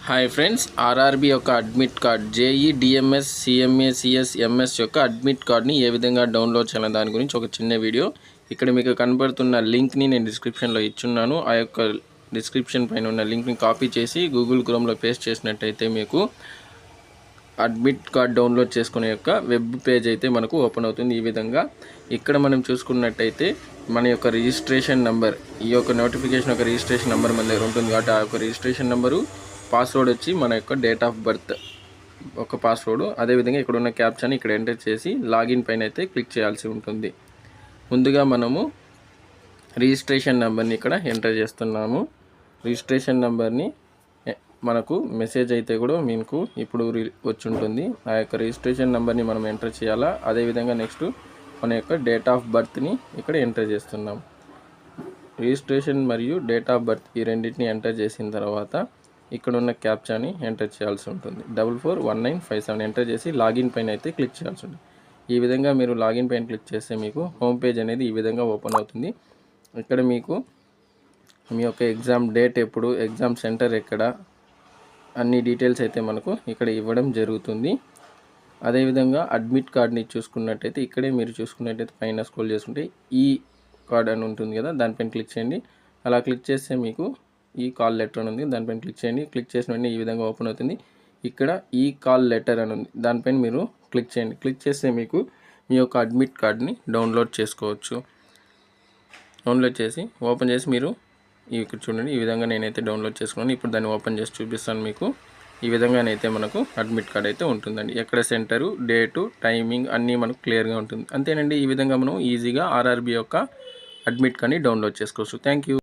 Hi friends, RRB యొక్క admit card JEE DMs CMA CS MS యొక్క admit కార్డ్ని ఏ విధంగా డౌన్లోడ్ చేయాలని దాని గురించి ఒక చిన్న వీడియో. ఇక్కడ మీకు కనబడుతున్న లింక్ని నేను డిస్క్రిప్షన్లో ఇచ్చున్నాను. ఆ యొక్క డిస్క్రిప్షన్ పైన ఉన్న లింక్ని కాపీ చేసి గూగుల్ క్రోమ్లో పేస్ట్ చేసినట్టయితే మీకు అడ్మిట్ కార్డ్ డౌన్లోడ్ చేసుకునే యొక్క వెబ్ పేజ్ అయితే మనకు ఓపెన్ అవుతుంది. ఈ విధంగా ఇక్కడ మనం చూసుకున్నట్టయితే మన యొక్క రిజిస్ట్రేషన్ నెంబర్, ఈ యొక్క నోటిఫికేషన్ యొక్క రిజిస్ట్రేషన్ నెంబర్ మన దగ్గర ఉంటుంది కాబట్టి ఆ యొక్క రిజిస్ట్రేషన్ నెంబరు, పాస్వర్డ్ వచ్చి మన యొక్క డేట్ ఆఫ్ బర్త్ ఒక పాస్వర్డ్, అదేవిధంగా ఇక్కడ ఉన్న క్యాప్చాని ఇక్కడ ఎంటర్ చేసి లాగిన్ పైన అయితే క్లిక్ చేయాల్సి ఉంటుంది. ముందుగా మనము రిజిస్ట్రేషన్ నెంబర్ని ఇక్కడ ఎంటర్ చేస్తున్నాము. రిజిస్ట్రేషన్ నెంబర్ని మనకు మెసేజ్ అయితే కూడా మీకు ఇప్పుడు వచ్చి ఉంటుంది. ఆ యొక్క రిజిస్ట్రేషన్ నెంబర్ని మనం ఎంటర్ చేయాలా. అదేవిధంగా నెక్స్ట్ మన యొక్క డేట్ ఆఫ్ బర్త్ని ఇక్కడ ఎంటర్ చేస్తున్నాం. రిజిస్ట్రేషన్ మరియు డేట్ ఆఫ్ బర్త్ ఈ రెండింటిని ఎంటర్ చేసిన తర్వాత ఇక్కడ ఉన్న క్యాప్చాని ఎంటర్ చేయాల్సి ఉంటుంది. 441957 ఎంటర్ చేసి లాగిన్ పైన అయితే క్లిక్ చేయాల్సి ఉంటుంది. ఈ విధంగా మీరు లాగిన్ పైన క్లిక్ చేస్తే మీకు హోమ్ పేజ్ అనేది ఈ విధంగా ఓపెన్ అవుతుంది. ఇక్కడ మీకు మీ యొక్క ఎగ్జామ్ డేట్ ఎప్పుడు, ఎగ్జామ్ సెంటర్ ఎక్కడ, అన్ని డీటెయిల్స్ అయితే మనకు ఇక్కడ ఇవ్వడం జరుగుతుంది. అదేవిధంగా అడ్మిట్ కార్డ్ని చూసుకున్నట్టయితే ఇక్కడే మీరు చూసుకున్నట్టయితే పైన స్క్రోల్ చేసుకుంటే ఈ కార్డ్ అని ఉంటుంది కదా, దానిపైన క్లిక్ చేయండి. అలా క్లిక్ చేస్తే మీకు ఈ కాల్ లెటర్ అని ఉంది, దానిపైన క్లిక్ చేయండి. క్లిక్ చేసిన వెంటనే ఈ విధంగా ఓపెన్ అవుతుంది. ఇక్కడ ఈ కాల్ లెటర్ అని ఉంది, దానిపైన మీరు క్లిక్ చేయండి. క్లిక్ చేస్తే మీకు మీ యొక్క అడ్మిట్ కార్డ్ని డౌన్లోడ్ చేసుకోవచ్చు. డౌన్లోడ్ చేసి ఓపెన్ చేసి మీరు ఇక్కడ చూడండి, ఈ విధంగా నేనైతే డౌన్లోడ్ చేసుకున్నాను. ఇప్పుడు దాన్ని ఓపెన్ చేసి చూపిస్తాను మీకు. ఈ విధంగానైతే మనకు అడ్మిట్ కార్డ్ అయితే ఉంటుందండి. ఎక్కడ సెంటరు, డేటు, టైమింగ్ అన్నీ మనకు క్లియర్గా ఉంటుంది. అంతేనండి. ఈ విధంగా మనం ఈజీగా ఆర్ఆర్బీ యొక్క అడ్మిట్ కార్డ్ని డౌన్లోడ్ చేసుకోవచ్చు. Thank you.